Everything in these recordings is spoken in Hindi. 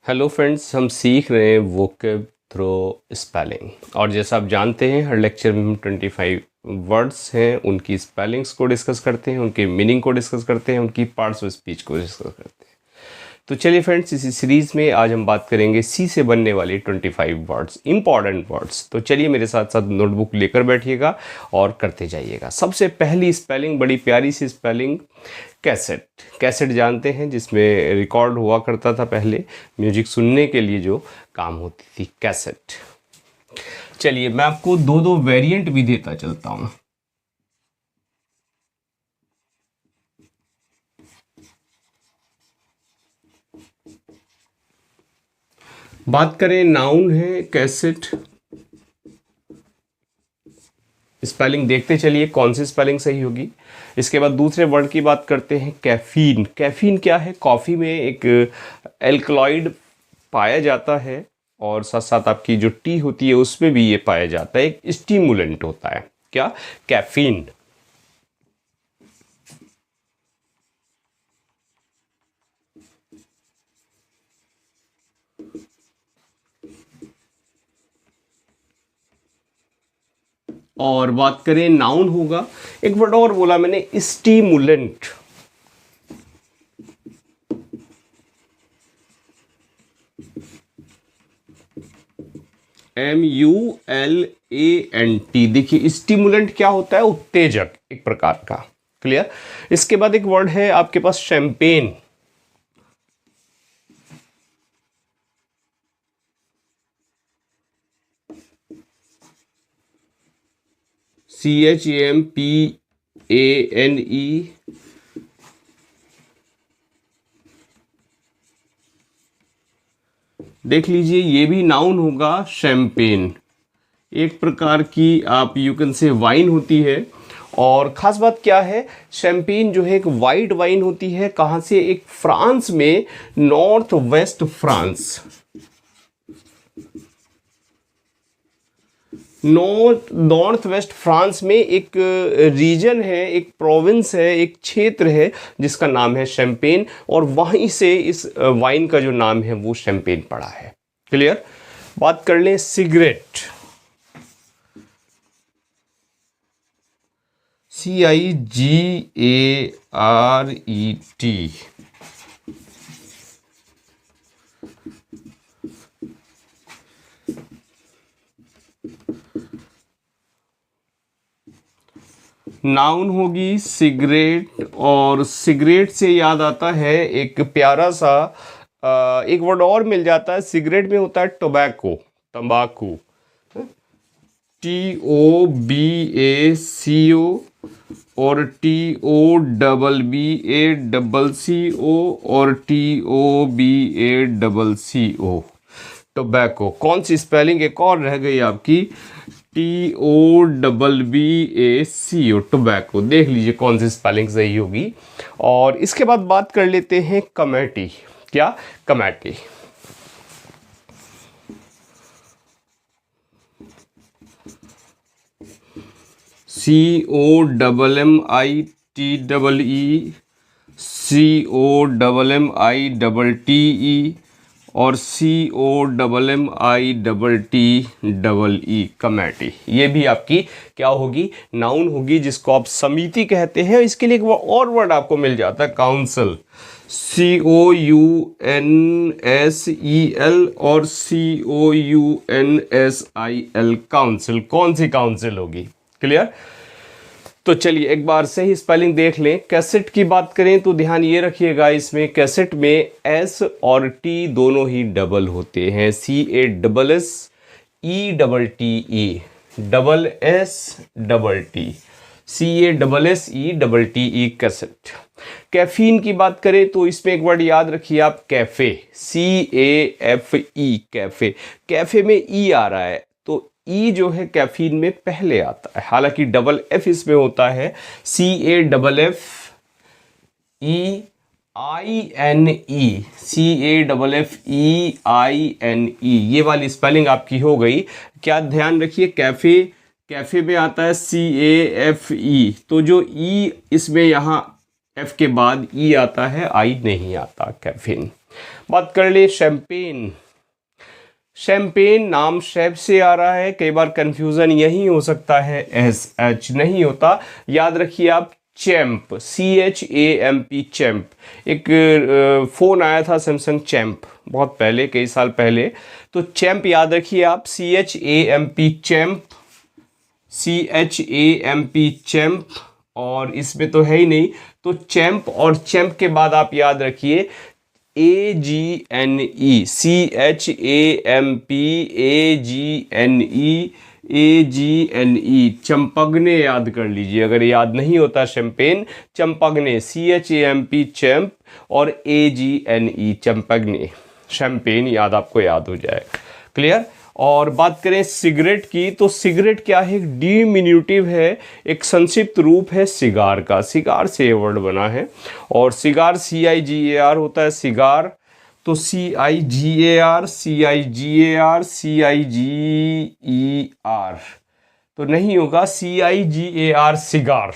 हेलो फ्रेंड्स, हम सीख रहे हैं वोकैब थ्रू स्पेलिंग। और जैसा आप जानते हैं, हर लेक्चर में हम 25 वर्ड्स हैं, उनकी स्पेलिंग्स को डिस्कस करते हैं, उनके मीनिंग को डिस्कस करते हैं, उनकी पार्ट्स ऑफ स्पीच को डिस्कस करते हैं। तो चलिए फ्रेंड्स, इसी सीरीज़ में आज हम बात करेंगे सी से बनने वाले 25 वर्ड्स, इंपॉर्टेंट वर्ड्स। तो चलिए मेरे साथ साथ नोटबुक लेकर बैठिएगा और करते जाइएगा। सबसे पहली स्पेलिंग, बड़ी प्यारी सी स्पेलिंग, कैसेट। कैसेट जानते हैं, जिसमें रिकॉर्ड हुआ करता था पहले, म्यूजिक सुनने के लिए जो काम होती थी, कैसेट। चलिए मैं आपको दो दो वेरिएंट भी देता चलता हूं। बात करें, नाउन है कैसेट। स्पेलिंग देखते चलिए कौन सी स्पेलिंग सही होगी। इसके बाद दूसरे वर्ड की बात करते हैं, कैफीन। कैफीन क्या है? कॉफ़ी में एक एल्कलॉइड पाया जाता है और साथ साथ आपकी जो टी होती है उसमें भी ये पाया जाता है, एक स्टिमुलेंट होता है। क्या? कैफीन। और बात करें, नाउन होगा, एक वर्ड और बोला मैंने, स्टिमुलेंट। MULANT। देखिए स्टिमुलेंट क्या होता है? उत्तेजक एक प्रकार का। क्लियर? इसके बाद एक वर्ड है आपके पास, शैंपेन। CHAMPANE। देख लीजिए, ये भी नाउन होगा, शैंपेन। एक प्रकार की आप यू कैन से वाइन होती है। और ख़ास बात क्या है, शैंपेन जो है एक वाइट वाइन होती है। कहाँ से? एक फ्रांस में, north west France. North west France में एक रीजन है, एक प्रोविंस है, एक क्षेत्र है जिसका नाम है शैंपेन, और वहीं से इस वाइन का जो नाम है वो शैंपेन पड़ा है। क्लियर? बात कर लें, सिगरेट। CIGARET। नाउन होगी सिगरेट। और सिगरेट से याद आता है एक प्यारा सा एक वर्ड और मिल जाता है, सिगरेट में होता है टोबैको, तंबाकू। TOBACO और TOBBACCO और TOBACCO, टोबैको। कौन सी स्पेलिंग एक और रह गई आपकी? TOBBACO, tobacco. देख लीजिए कौन सी स्पेलिंग सही होगी। और इसके बाद बात कर लेते हैं, कमेटी। क्या? कमेटी। COMMITEE और COMMITTEE, कमेटी। ये भी आपकी क्या होगी? नाउन होगी, जिसको आप समिति कहते हैं। इसके लिए एक और वर्ड आपको मिल जाता है, काउंसिल। COUNSEL और COUNSIL, काउंसिल। कौन सी काउंसिल होगी? क्लियर? तो चलिए एक बार से ही स्पेलिंग देख लें। कैसेट की बात करें तो ध्यान ये रखिएगा, इसमें कैसेट में S और T दोनों ही डबल होते हैं। CASSETTE, double SSSETTE, cassette. Caffeine की बात करें तो इसमें एक वर्ड याद रखिए आप, कैफे। CAFE, cafe. कैफे में E आ रहा है, तो ई जो है कैफीन में पहले आता है, हालांकि डबल एफ इसमें होता है, CAFFEINE, CAFFEINE। ये वाली स्पेलिंग आपकी हो गई। क्या ध्यान रखिए, कैफे, कैफे में आता है CAFE, तो जो ई इसमें यहाँ एफ के बाद ई आता है, आई नहीं आता, कैफीन। बात कर ले शैंपेन। शैंपेन नाम शैप से आ रहा है, कई बार कंफ्यूजन यही हो सकता है, एस एच नहीं होता। याद रखिए आप चैंप, CHAMP चैंप। एक फ़ोन आया था सैमसंग चैंप बहुत पहले, कई साल पहले, तो चैंप याद रखिए आप, CHAMP चैंप, CHAMP चैंप। और इसमें तो है ही नहीं, तो चैंप और चैंप के बाद आप याद रखिए AGNE, CHAMP AGNE, AGNE चंपगने याद कर लीजिए, अगर याद नहीं होता शैंपेन, चंपगने, CHAMP चैंप और AGNE चंपगने, शैंपेन याद आपको याद हो जाएगा। क्लियर। और बात करें सिगरेट की, तो सिगरेट क्या है, एक डिमिन्यूटिव है, एक संक्षिप्त रूप है सिगार का, सिगार से ये वर्ड बना है। और सिगार CIGAR होता है सिगार, तो CIGAR CIGAR CIGER तो नहीं होगा, CIGAR सिगार।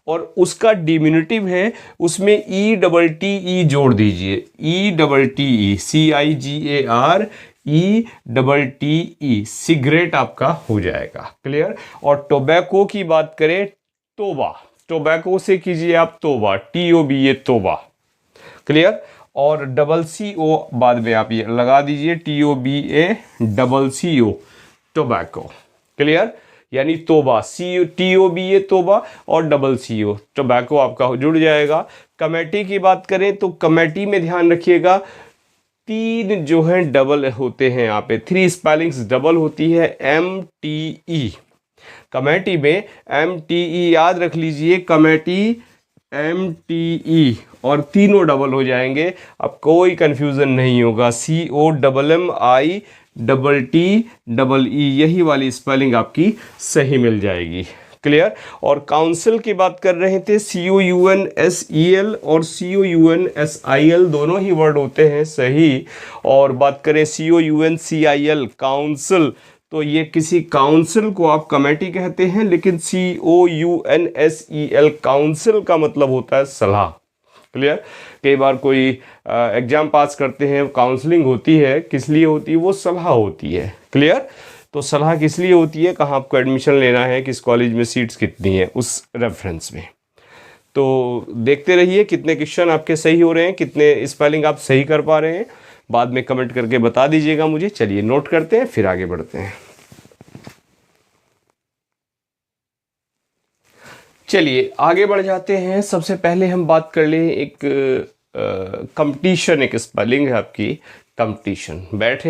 और उसका डिमिन्यूटिव है, उसमें ETTE जोड़ दीजिए, ETTE CIGAR ETTE सिगरेट आपका हो जाएगा। क्लियर। और टोबैको की बात करें, तोबा, टोबैको से कीजिए आप तोबा, TOBA तोबा। क्लियर। और CO बाद में आप ये लगा दीजिए, TOBA टोबैको। क्लियर। यानी तोबा, TOBA तोबा और CO टोबैको आपका जुड़ जाएगा। कमेटी की बात करें तो कमेटी में ध्यान रखिएगा, तीन जो हैं डबल होते हैं, यहाँ पे 3 स्पेलिंग्स डबल होती है, MTE। कमेटी में MTE याद रख लीजिए, कमेटी MTE और तीनों डबल हो जाएंगे, अब कोई कंफ्यूजन नहीं होगा। COMMITTE यही वाली स्पेलिंग आपकी सही मिल जाएगी। क्लियर। और काउंसिल की बात कर रहे थे, COUNSEL और COUNSIL दोनों ही वर्ड होते हैं सही। और बात करें COUNCIL काउंसिल, तो ये किसी काउंसिल को आप कमेटी कहते हैं, लेकिन COUNSEL काउंसिल का मतलब होता है सलाह। क्लियर। कई बार कोई एग्जाम पास करते हैं, काउंसलिंग होती है, किस लिए होती है, वो सलाह होती है। क्लियर। तो सलाह किस लिए होती है, कहाँ आपको एडमिशन लेना है, किस कॉलेज में सीट्स कितनी है, उस रेफरेंस में। तो देखते रहिए कितने क्वेश्चन आपके सही हो रहे हैं, कितने स्पेलिंग आप सही कर पा रहे हैं, बाद में कमेंट करके बता दीजिएगा मुझे। चलिए नोट करते हैं, फिर आगे बढ़ते हैं। चलिए आगे बढ़ जाते हैं। सबसे पहले हम बात कर लें, एक कंपटीशन, एक स्पेलिंग है आपकी कंपटीशन। बैठ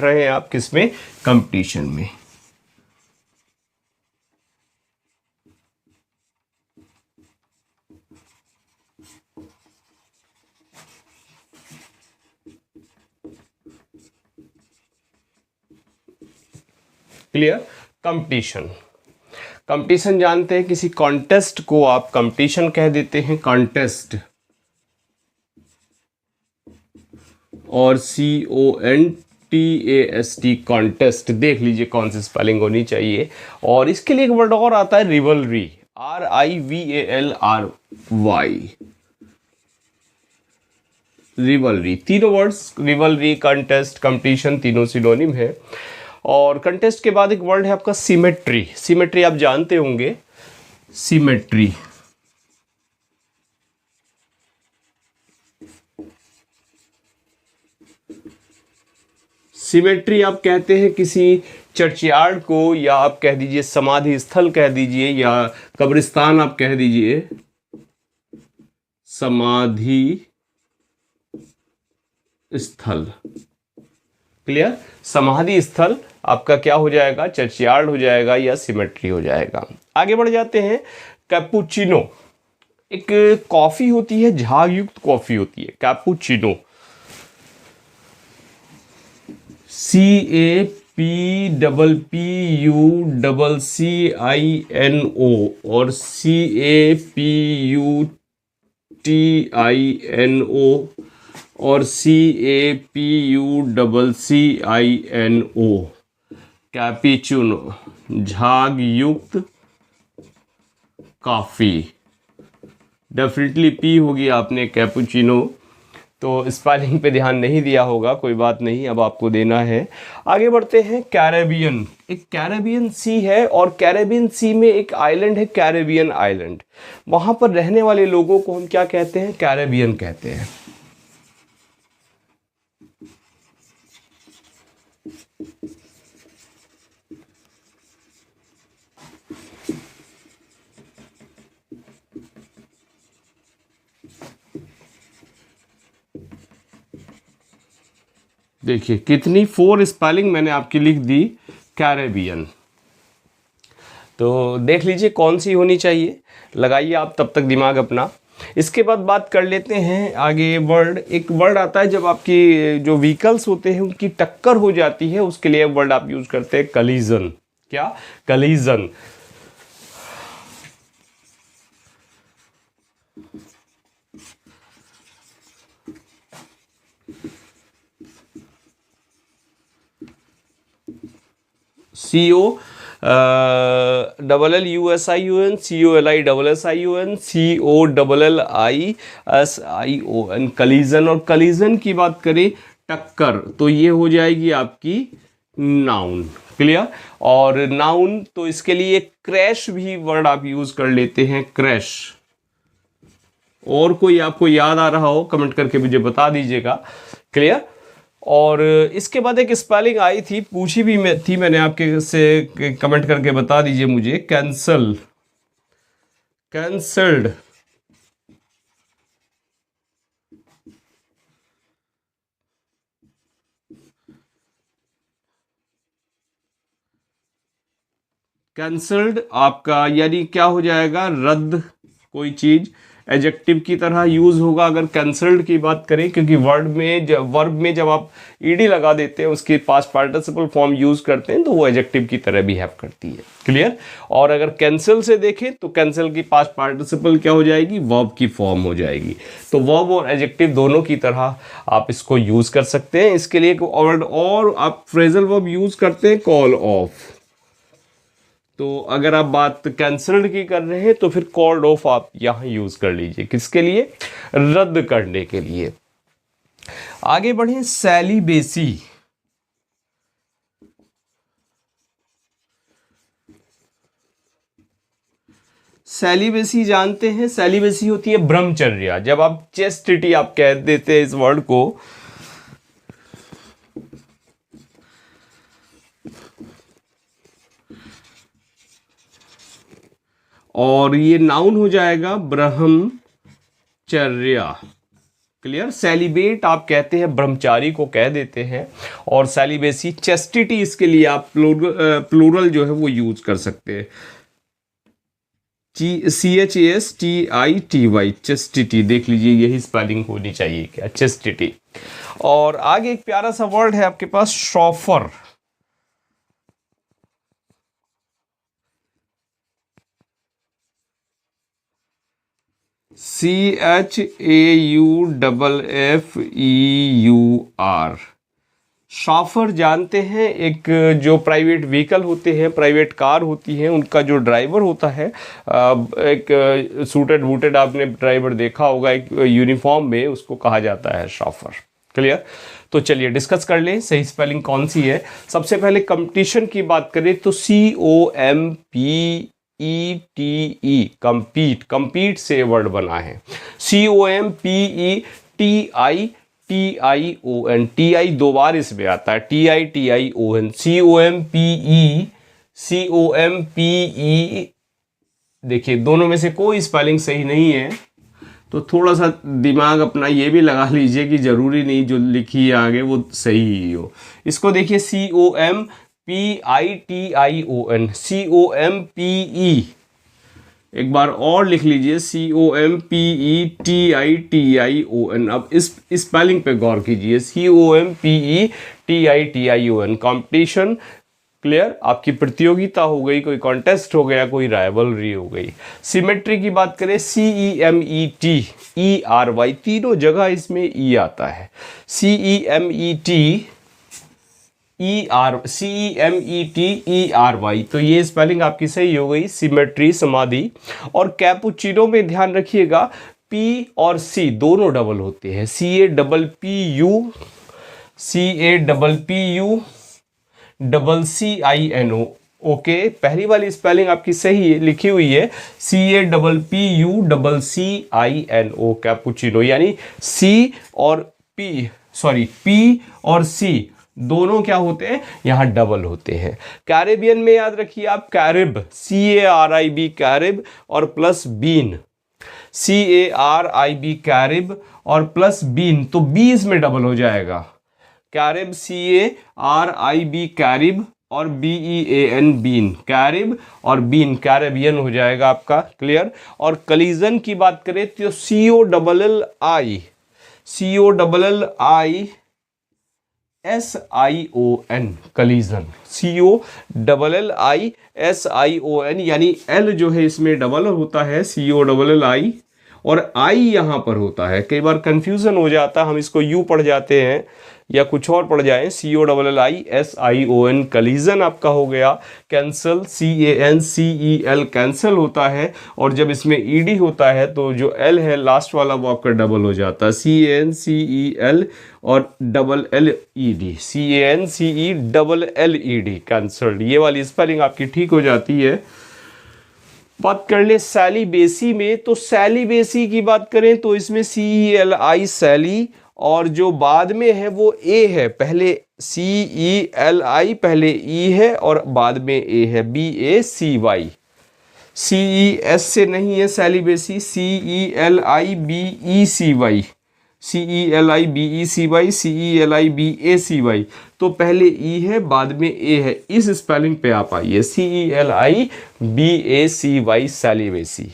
रहे हैं आप किस में, कंपटीशन में। क्लियर। कंपटीशन, कंपटीशन जानते हैं, किसी कॉन्टेस्ट को आप कंपटीशन कह देते हैं, कॉन्टेस्ट। और CONTEST कॉन्टेस्ट, देख लीजिए कौन सी स्पेलिंग होनी चाहिए। और इसके लिए एक वर्ड और आता है, रिवलरी, RIVALRY, रिवलरी। तीनों वर्ड्स, रिवलरी, कॉन्टेस्ट, कंपटीशन, तीनों सिनोनिम है। और कंटेस्ट के बाद एक वर्ड है आपका सिमेट्री। सिमेट्री आप जानते होंगे, सिमेट्री। सिमेट्री आप कहते हैं किसी चर्चयार्ड को, या आप कह दीजिए समाधि स्थल कह दीजिए, या कब्रिस्तान आप कह दीजिए, समाधि स्थल। क्लियर। समाधि स्थल आपका क्या हो जाएगा, चर्चयार्ड हो जाएगा या सिमेट्री हो जाएगा। आगे बढ़ जाते हैं। कैपुचिनो, एक कॉफी होती है, झाग युक्त कॉफी होती है, कैपुचिनो, CAPPUCCINO और CAPUTINO और CAPUCCINO, कैपुचिनो, झाग युक्त कॉफी। डेफिनेटली पी होगी आपने, कैपुचिनो तो स्पेलिंग पे ध्यान नहीं दिया होगा, कोई बात नहीं, अब आपको देना है। आगे बढ़ते हैं। कैरेबियन, एक कैरेबियन सी है और कैरेबियन सी में एक आइलैंड है कैरेबियन आइलैंड। वहाँ पर रहने वाले लोगों को हम क्या कहते हैं? कैरेबियन कहते हैं। देखिए कितनी 4 स्पेलिंग मैंने आपकी लिख दी, कैरेबियन। तो देख लीजिए कौन सी होनी चाहिए, लगाइए आप तब तक दिमाग अपना। इसके बाद बात कर लेते हैं आगे। वर्ड, एक वर्ड आता है जब आपकी जो व्हीकल्स होते हैं उनकी टक्कर हो जाती है, उसके लिए वर्ड आप यूज करते हैं कलीजन। क्या? कलीजन। CO double LUSIUN COLISSIUN COLLISION, कलीजन। और कलीजन की बात करें, टक्कर, तो ये हो जाएगी आपकी नाउन। क्लियर? और नाउन तो इसके लिए क्रैश भी वर्ड आप यूज कर लेते हैं, क्रैश। और कोई आपको याद आ रहा हो कमेंट करके मुझे बता दीजिएगा। क्लियर? और इसके बाद एक स्पेलिंग आई थी, पूछी भी थी मैंने आपके से, कमेंट करके बता दीजिए मुझे। Cancel, cancelled. कैंसल्ड आपका यानी क्या हो जाएगा? रद्द, कोई चीज एडजेक्टिव की तरह यूज होगा अगर कैंसल्ड की बात करें, क्योंकि वर्ब में जब आप ईडी लगा देते हैं, उसके पास्ट पार्टिसिपल फॉर्म यूज करते हैं, तो वो एडजेक्टिव की तरह बिहेव करती है। क्लियर? और अगर कैंसिल से देखें तो कैंसिल की पास्ट पार्टिसिपल क्या हो जाएगी? वर्ब की फॉर्म हो जाएगी। तो वर्ब और एडजेक्टिव दोनों की तरह आप इसको यूज कर सकते हैं। इसके लिए वर्ड और आप फ्रेजल वर्ब यूज करते हैं, कॉल ऑफ। तो अगर आप बात कैंसल्ड की कर रहे हैं तो फिर कॉल्ड ऑफ आप यहां यूज कर लीजिए, किसके लिए? रद्द करने के लिए। आगे बढ़े। सेलिबेसी, सेलिबेसी जानते हैं? सेलिबेसी होती है ब्रह्मचर्या। जब आप चेस्टिटी आप कह देते हैं इस वर्ड को, और ये नाउन हो जाएगा ब्रह्मचर्या। क्लियर? सेलिबेट आप कहते हैं, ब्रह्मचारी को कह देते हैं, और सेलिबेसी चेस्टिटी, इसके लिए आप प्लूरल जो है वो यूज कर सकते हैं, CHASTITY, चेस्टिटी। देख लीजिए यही स्पेलिंग होनी चाहिए, क्या? चेस्टिटी। और आगे एक प्यारा सा वर्ड है आपके पास, शॉफर। CHAUFFEUR, शॉफर जानते हैं? एक जो प्राइवेट व्हीकल होते हैं, प्राइवेट कार होती हैं, उनका जो ड्राइवर होता है, एक सूटेड बूटेड आपने ड्राइवर देखा होगा एक यूनिफॉर्म में, उसको कहा जाता है शॉफर। क्लियर? तो चलिए डिस्कस कर लें सही स्पेलिंग कौन सी है। सबसे पहले कंपटीशन की बात करें तो COMPETE, कंपीट, कंपीट से वर्ड बना है। COMPETITION, TI दो बार इसमें आता है, TITION, COMPE। देखिए दोनों में से कोई स्पेलिंग सही नहीं है, तो थोड़ा सा दिमाग अपना ये भी लगा लीजिए कि जरूरी नहीं जो लिखी है आगे वो सही ही हो। इसको देखिए, COMPITION, COMPE, एक बार और लिख लीजिए, COMPETITION। अब इस स्पेलिंग पे गौर कीजिए, COMPETITION, कंपटीशन। क्लियर? आपकी प्रतियोगिता हो गई, कोई कॉन्टेस्ट हो गया, कोई राइवलरी हो गई। सिमेट्री की बात करें, CEMETERY, तीनों जगह इसमें ई आता है। CEMETERY, तो ये स्पेलिंग आपकी सही हो गई, सिमेट्री, समाधि। और कैपुचिनो में ध्यान रखिएगा, P और C दोनों डबल होते हैं, CAPPU ओके, पहली वाली स्पेलिंग आपकी सही है, लिखी हुई है CAPPU कैपुचिनो, यानी C और P और C दोनों क्या होते हैं, यहां डबल होते हैं। कैरेबियन में याद रखिए आप, कैरिब CARIB कैरिब और प्लस बीन CARIB कैरिब और प्लस बीन, तो बी इसमें डबल हो जाएगा, कैरिब CARIB कैरिब और BEAN बीन, कैरिब और बीन कैरेबियन हो जाएगा आपका, क्लियर। और कलीजन की बात करें तो COLLISION कलीजन, COLLISION, यानी L जो है इसमें डबल होता है COLLI और I यहां पर होता है, कई बार कंफ्यूजन हो जाता है, हम इसको U पढ़ जाते हैं या कुछ और पढ़ जाएं, COLLISION कलीजन आपका हो गया। कैंसल CANCEL कैंसल होता है, और जब इसमें ED होता है तो जो L है लास्ट वाला वो आपका डबल हो जाता है, CANCEL और CANCELLED कैंसल्ड, ये वाली स्पेलिंग आपकी ठीक हो जाती है। बात कर ले सैलीबेसी में, तो सैलीबेसी की बात करें तो इसमें CELI सैली, और जो बाद में है वो A है, पहले CELI पहले E है और बाद में A है, BACY, CES से नहीं है सैलीबेसी, CELIBECY, तो पहले E है बाद में A है, इस स्पेलिंग पे आप आइए, CELIBACY सैलीबेसी।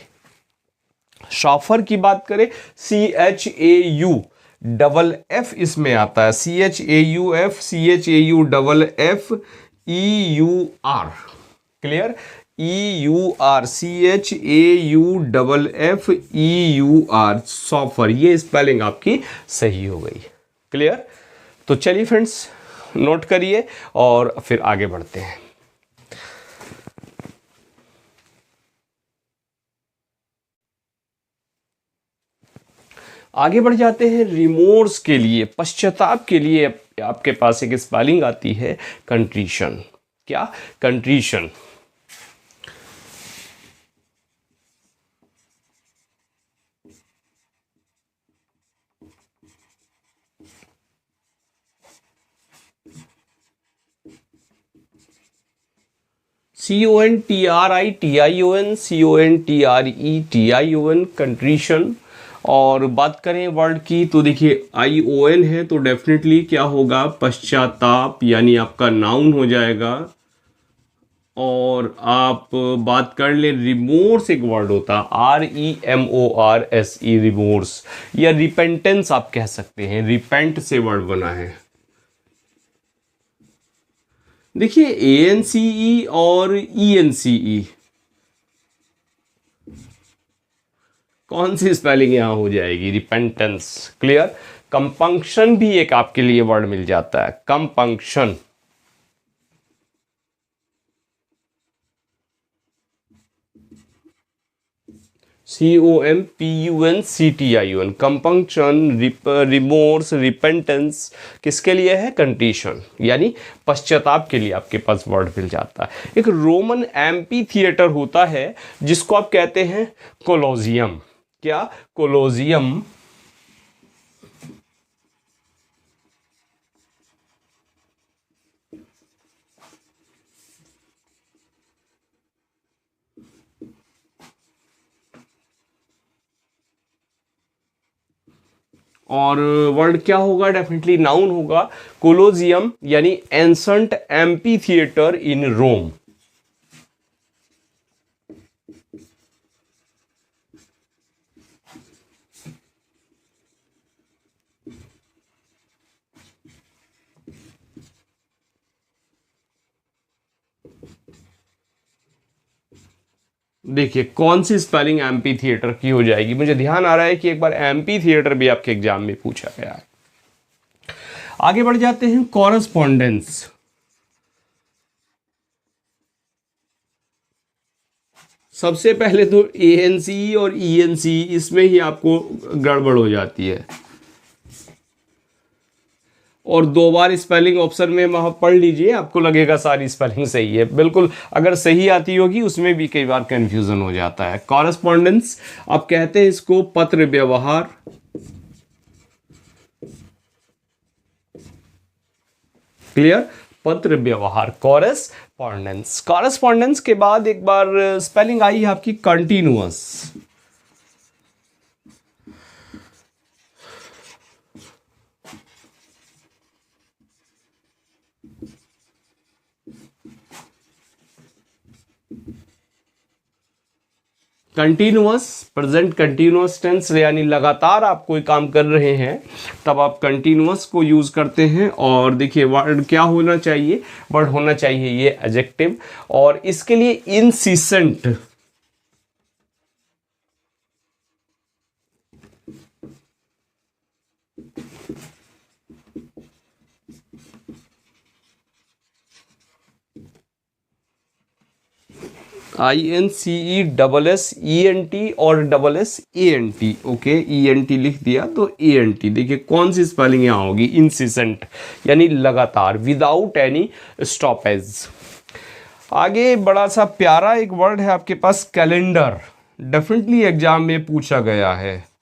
शॉफर की बात करें CHAU डबल F इसमें आता है, CHAUFEUR, क्लियर, CHAUFFEUR सॉफर, ये स्पेलिंग आपकी सही हो गई, क्लियर। तो चलिए फ्रेंड्स नोट करिए और फिर आगे बढ़ते हैं। आगे बढ़ जाते हैं रिमोर्स के लिए, पश्चाताप के लिए आपके पास एक स्पेलिंग आती है कंट्रीशन। क्या? कंट्रीशन। CONTRITION कंट्रीशन। और बात करें वर्ड की तो देखिए ION है तो डेफिनेटली क्या होगा, पश्चाताप, यानी आपका नाउन हो जाएगा। और आप बात कर ले रिमोर्स, एक वर्ड होता है REMORSE रिमोर्स, या रिपेंटेंस आप कह सकते हैं, रिपेंट से वर्ड बना है। देखिए ANCE और ENCE, कौन सी स्पेलिंग यहां हो जाएगी, रिपेंटेंस, क्लियर। कंपंक्शन भी एक आपके लिए वर्ड मिल जाता है, compunction, COMPUNCTION compunction, remorse, repentance किसके लिए है, कंट्रीशन, यानी पश्चाताप के लिए आपके पास वर्ड मिल जाता है। एक रोमन एम्पी थिएटर होता है जिसको आप कहते हैं कोलोजियम। क्या? कोलोजियम। और वर्ड क्या होगा, डेफिनेटली नाउन होगा, कोलोजियम, यानी एंसेंट एम्पी थिएटर इन रोम। देखिए कौन सी स्पेलिंग एम्पी थिएटर की हो जाएगी, मुझे ध्यान आ रहा है कि एक बार एम्पी थिएटर भी आपके एग्जाम में पूछा गया है। आगे बढ़ जाते हैं, कॉरस्पॉन्डेंस। सबसे पहले तो ANC और ENC इसमें ही आपको गड़बड़ हो जाती है, और 2 बार स्पेलिंग ऑप्शन में वहाँ पढ़ लीजिए, आपको लगेगा सारी स्पेलिंग सही है। बिल्कुल अगर सही आती होगी उसमें भी कई बार कंफ्यूजन हो जाता है। कॉरेस्पॉन्डेंस आप कहते हैं इसको पत्र व्यवहार, क्लियर, पत्र व्यवहार, कॉरेस्पॉन्डेंस। कॉरेस्पॉन्डेंस के बाद एक बार स्पेलिंग आई है आपकी continuous. Continuous, present continuous tense, यानी लगातार आप कोई काम कर रहे हैं तब आप कंटिन्यूअस को यूज करते हैं। और देखिए वर्ड क्या होना चाहिए, वर्ड होना चाहिए ये एडजेक्टिव, और इसके लिए इंसिसेंट, INCESSENT और SSANT, ओके, ENT लिख दिया तो ANT। देखिए कौन सी स्पेलिंग यहाँ होगी, इंसिसेंट यानी लगातार, विदाउट एनी स्टॉपेज। आगे बड़ा सा प्यारा एक वर्ड है आपके पास, कैलेंडर, डेफिनेटली एग्जाम में पूछा गया है।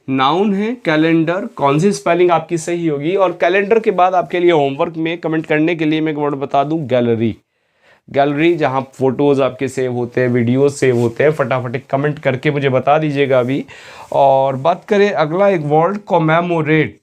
नाउन है कैलेंडर, कौन सी स्पेलिंग आपकी सही होगी। और कैलेंडर के बाद आपके लिए होमवर्क में कमेंट करने के लिए मैं एक वर्ड बता दूं, गैलरी। गैलरी जहां फोटोज आपके सेव होते हैं, वीडियोज सेव होते हैं, फटाफट कमेंट करके मुझे बता दीजिएगा अभी। और बात करें अगला एक वर्ड, कॉमेमोरेट।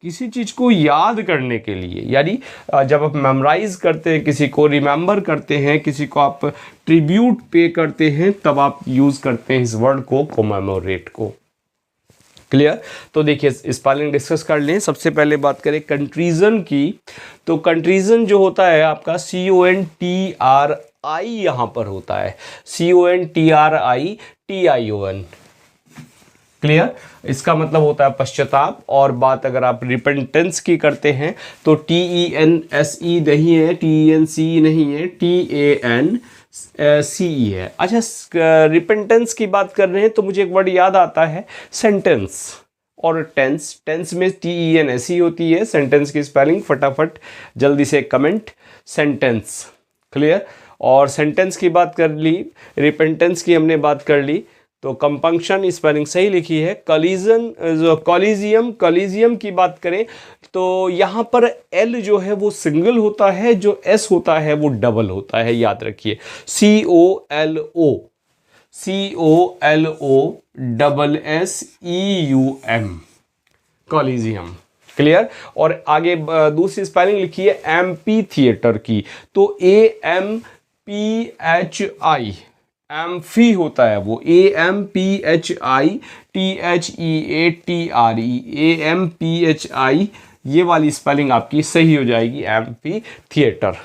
किसी चीज को याद करने के लिए, यानी जब आप मेमोराइज करते हैं, किसी को रिमेंबर करते हैं, किसी को आप ट्रिब्यूट पे करते हैं, तब आप यूज करते हैं इस वर्ड को, कॉमेमोरेट को। क्लियर। तो देखिए स्पेलिंग डिस्कस कर लें। सबसे पहले बात करें कंट्रीजन की, तो कंट्रीजन जो होता है आपका CONTRI यहां पर होता है, CONTRITION। क्लियर, इसका मतलब होता है पश्चाताप। और बात अगर आप रिपेंटेंस की करते हैं तो TENSE नहीं है, TENC नहीं है, TANCE है। अच्छा, रिपेंटेंस की बात कर रहे हैं तो मुझे एक वर्ड याद आता है, सेंटेंस और टेंस। टेंस में TENSE होती है। सेंटेंस की स्पेलिंग फटाफट जल्दी से कमेंट, सेंटेंस। क्लियर। और सेंटेंस की बात कर ली, रिपेंटेंस की हमने बात कर ली, तो कंपंक्शन स्पेलिंग सही लिखी है। कॉलिजन, जो कॉलिजियम की बात करें तो यहाँ पर L जो है वो सिंगल होता है, जो S होता है वो डबल होता है, याद रखिए। COLOSSEUM, Colosseum. क्लियर। और आगे दूसरी स्पेलिंग लिखी है MP थिएटर की, तो AMPHI, एम्फी होता है वो, AMPHITHEATRE, AMPHI, ये वाली स्पेलिंग आपकी सही हो जाएगी, एम्फी थिएटर।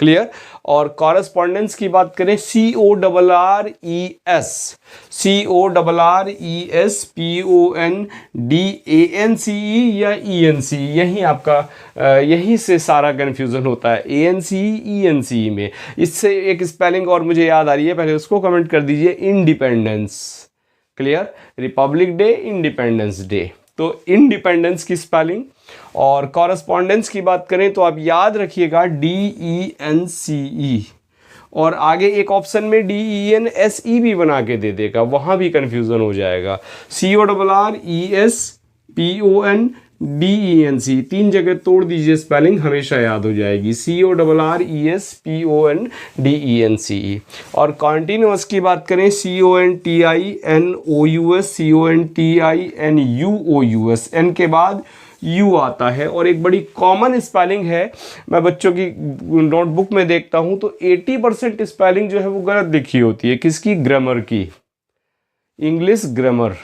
क्लियर। और कॉरेस्पॉन्डेंस की बात करें, CORRESPONDANCE या ENC, यही आपका यहीं से सारा कन्फ्यूज़न होता है, ANCE ENCE में। इससे एक स्पेलिंग और मुझे याद आ रही है, पहले उसको कमेंट कर दीजिए, independence. Clear, Republic day, independence day, तो इंडिपेंडेंस की स्पेलिंग। और कॉरेस्पॉन्डेंस की बात करें तो आप याद रखिएगा DENCE, और आगे एक ऑप्शन में DENSE भी बना के दे देगा, वहां भी कंफ्यूजन हो जाएगा। CORRESPONDENCE, 3 जगह तोड़ दीजिए, स्पेलिंग हमेशा याद हो जाएगी, CORRESPONDENCE। और कॉन्टिन्यूअस की बात करें, CONTINOUS, CONTINUOUS, N के बाद U आता है। और एक बड़ी कॉमन स्पेलिंग है, मैं बच्चों की नोटबुक में देखता हूं तो 80% स्पेलिंग जो है वो गलत लिखी होती है, किसकी, ग्रामर की, इंग्लिश ग्रामर।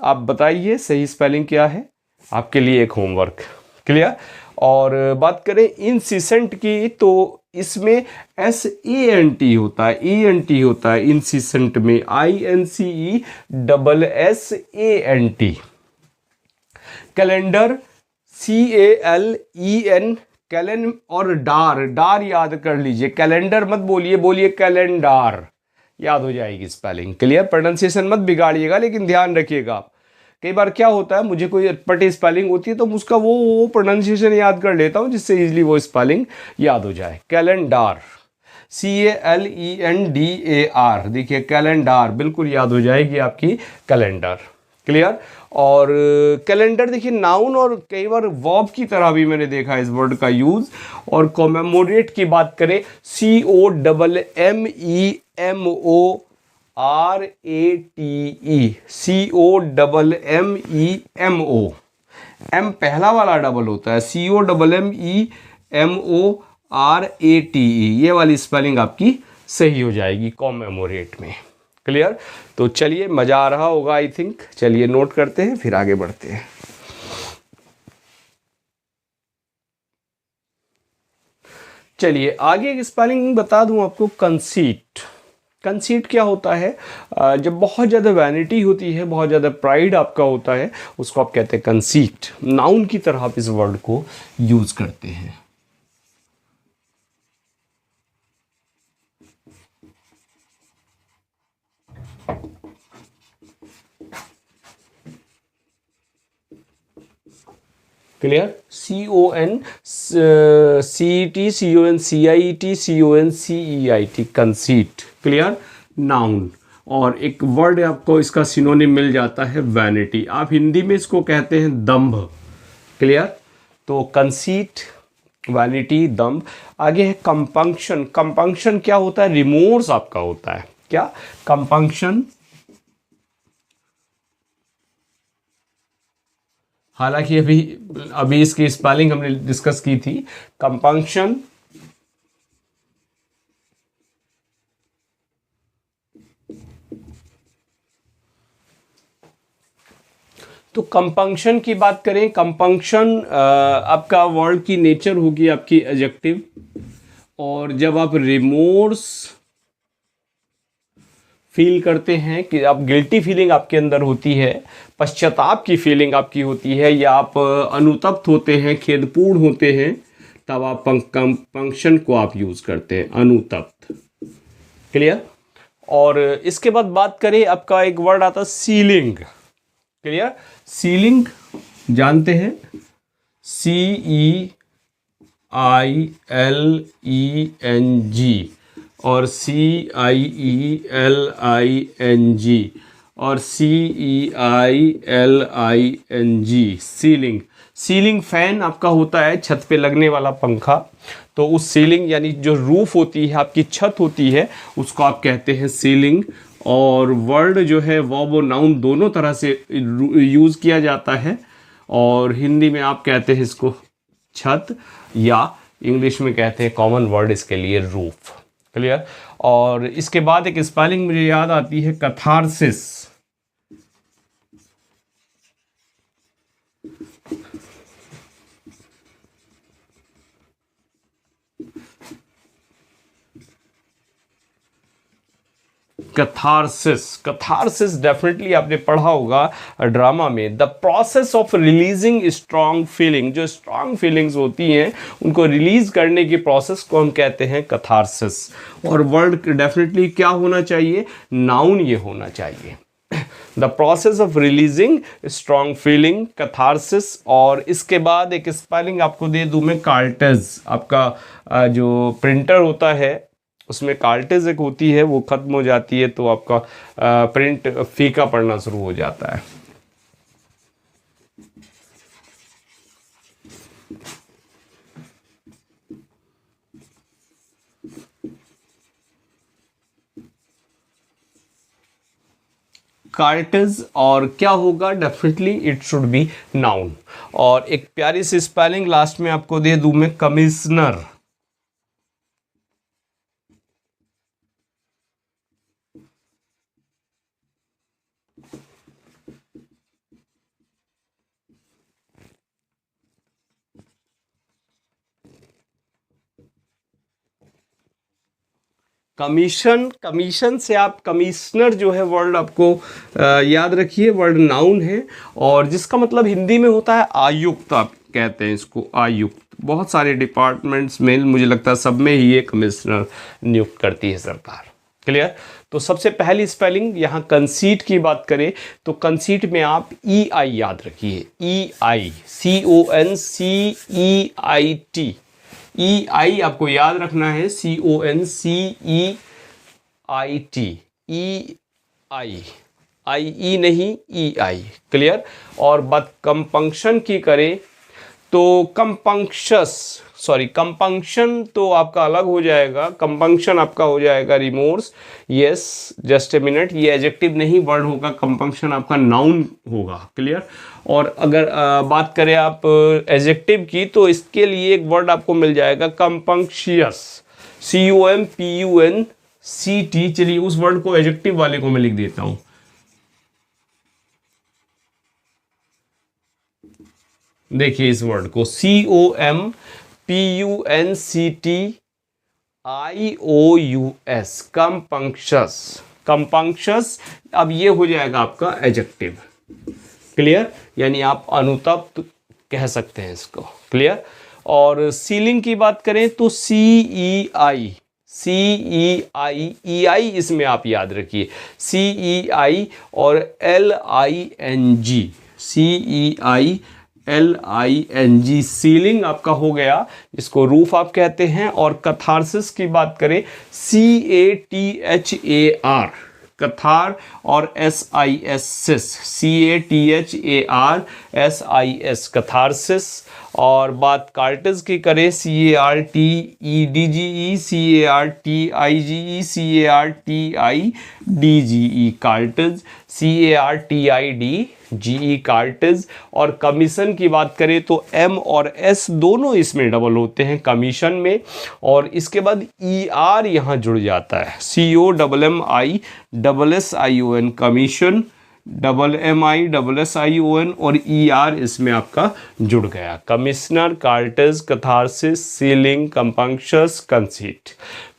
आप बताइए सही स्पेलिंग क्या है, आपके लिए एक होमवर्क। क्लियर। और बात करें इंसिसेंट की, तो इसमें SANT होता है, ENT होता है इंसिसेंट में, INCESSANT। कैलेंडर CALEN, कैलेन, और डार, डार याद कर लीजिए, कैलेंडर मत बोलिए, बोलिए कैलेंडार, याद हो जाएगी स्पेलिंग। क्लियर। प्रोनाउंसिएशन मत बिगाड़िएगा, लेकिन ध्यान रखिएगा आप। कई बार क्या होता है, मुझे कोई अटपटी स्पेलिंग होती है तो उसका वो प्रोनाउंसिएशन याद कर लेता हूँ, जिससे इजीली वो स्पेलिंग याद हो जाए। कैलेंडार, CALENDAR, देखिए कैलेंडार, बिल्कुल याद हो जाएगी आपकी कैलेंडर। क्लियर। और कैलेंडर देखिए नाउन और कई बार वर्ब की तरह भी मैंने देखा इस वर्ड का यूज। और कॉमेमोरेट की बात करें, COMMEMORATE, एम पहला वाला डबल होता है, COMMEMORATE, ये वाली स्पेलिंग आपकी सही हो जाएगी कॉमेमोरेट में। क्लियर। तो चलिए, मजा आ रहा होगा आई थिंक। चलिए नोट करते हैं, फिर आगे बढ़ते हैं। चलिए आगे एक स्पेलिंग बता दूं आपको, कंसीट। कंसीट क्या होता है? जब बहुत ज़्यादा वैनिटी होती है, बहुत ज़्यादा प्राइड आपका होता है, उसको आप कहते हैं कंसीट। नाउन की तरह आप इस वर्ड को यूज करते हैं। Clear. CONCET conceit. Clear. Noun. और एक वर्ड आपको इसका सिनोनिम मिल जाता है वैनिटी, आप हिंदी में इसको कहते हैं दंभ। क्लियर। तो कंसीट, वैनिटी, दंभ। आगे है कंपंक्शन। कंपंक्शन क्या होता है? रिमोर्स आपका होता है। क्या? कंपंक्शन। हालांकि अभी अभी इसकी स्पेलिंग हमने डिस्कस की थी। कंपंक्शन, तो कंपंक्शन की बात करें, कंपंक्शन आपका वर्ड की नेचर होगी आपकी एडजेक्टिव। और जब आप रिमोर्स फील करते हैं, कि आप गिल्टी फीलिंग आपके अंदर होती है, पश्चाताप की फीलिंग आपकी होती है, या आप अनुतप्त होते हैं, खेदपूर्ण होते हैं, तब आप कंपंक्शन को आप यूज करते हैं, अनुतप्त। क्लियर। और इसके बाद बात करें, आपका एक वर्ड आता है सीलिंग। क्लियर। सीलिंग जानते हैं, CEILENG, और CIELING, और CEILING, सीलिंग। सीलिंग फैन आपका होता है, छत पे लगने वाला पंखा। तो उस सीलिंग यानी जो रूफ होती है, आपकी छत होती है, उसको आप कहते हैं सीलिंग। और वर्ड जो है वर्ब और नाउन दोनों तरह से यूज किया जाता है। और हिंदी में आप कहते हैं इसको छत, या इंग्लिश में कहते हैं कॉमन वर्ड इसके लिए रूफ। क्लियर। और इसके बाद एक स्पेलिंग मुझे याद आती है, कथारसिस। कथारसिस, कथारसिस डेफिनेटली आपने पढ़ा होगा ड्रामा में। The process of releasing strong feeling, जो स्ट्रॉन्ग फीलिंग्स होती हैं उनको रिलीज करने की प्रोसेस को हम कहते हैं कथारसिस। और वर्ड डेफिनेटली क्या होना चाहिए? नाउन ये होना चाहिए। The process of releasing strong feeling, catharsis. और इसके बाद एक स्पेलिंग आपको दे दूं मैं, कार्टेज। आपका जो प्रिंटर होता है उसमें कार्टेज एक होती है, वो खत्म हो जाती है तो आपका प्रिंट फीका पड़ना शुरू हो जाता है। कार्टेज, और क्या होगा? Definitely it should be noun. और एक प्यारी सी स्पेलिंग लास्ट में आपको दे दूं मैं, कमिश्नर। कमीशन, कमीशन से आप कमिश्नर जो है वर्ड आपको याद रखिए, वर्ड नाउन है और जिसका मतलब हिंदी में होता है आयुक्त, आप कहते हैं इसको आयुक्त। बहुत सारे डिपार्टमेंट्स में मुझे लगता है सब में ही ये कमिश्नर नियुक्त करती है सरकार। क्लियर। तो सबसे पहली स्पेलिंग यहाँ कंसीट की बात करें तो कंसीट में आप ई आई याद रखिए, ई आई, CONCEIT, ई आई आपको याद रखना है, CONCEIT, ई आई, IE नहीं, ई आई। क्लियर। और बात कंपंक्शन की करें तो कंपंक्शन तो आपका अलग हो जाएगा, कंपंक्शन आपका हो जाएगा remorse. Yes, just a minute, ये एडजेक्टिव नहीं वर्ड होगा, कंपंक्शन आपका नाउन होगा। क्लियर। और अगर बात करें आप एडजेक्टिव की तो इसके लिए एक वर्ड आपको मिल जाएगा कंपंक्शियस, COMPUNCT। चलिए उस वर्ड को एडजेक्टिव वाले को मैं लिख देता हूं। देखिए इस वर्ड को COMPUNCTIOUS, कंपंक्शस, कंपंक्शस। अब ये हो जाएगा आपका एडजेक्टिव। क्लियर। यानी आप अनुतप्त कह सकते हैं इसको। क्लियर। और सीलिंग की बात करें तो CEI, EI इसमें आप याद रखिए, CEI और LING, CEILING, सीलिंग आपका हो गया, जिसको रूफ आप कहते हैं। और कथारसिस की बात करें CATHAR, कथार, और SIS, CATHARSIS, कथारसिस। और बात कार्टेज की करें CARTEDGE, CARTIGE, cartage, CARTIDGE, cartage. और कमीशन की बात करें तो M और S दोनों इसमें डबल होते हैं कमीशन में। और इसके बाद ER यहाँ जुड़ जाता है, COMMISSION, कमीशन, MMISSION, और ER इसमें आपका जुड़ गया, commissioner, cartage, catharsis, ceiling, compunctious, conceit.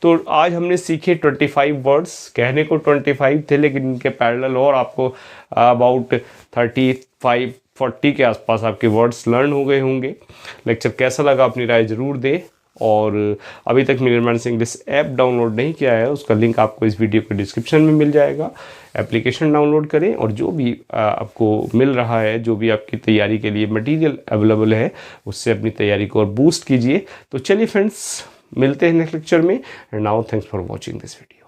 तो आज हमने सीखे 25 वर्ड्स, कहने को 25 थे लेकिन इनके पैरेलल और आपको अबाउट 35-40 के आसपास आपके वर्ड्स लर्न हो गए होंगे। लेक्चर कैसा लगा अपनी राय ज़रूर दें। और अभी तक मिलरमैन इंग्लिश ऐप डाउनलोड नहीं किया है, उसका लिंक आपको इस वीडियो के डिस्क्रिप्शन में मिल जाएगा। एप्लीकेशन डाउनलोड करें और जो भी आपको मिल रहा है, जो भी आपकी तैयारी के लिए मटेरियल अवेलेबल है, उससे अपनी तैयारी को और बूस्ट कीजिए। तो चलिए फ्रेंड्स, मिलते हैं नेक्स्ट लेक्चर में। And now thanks for watching this video.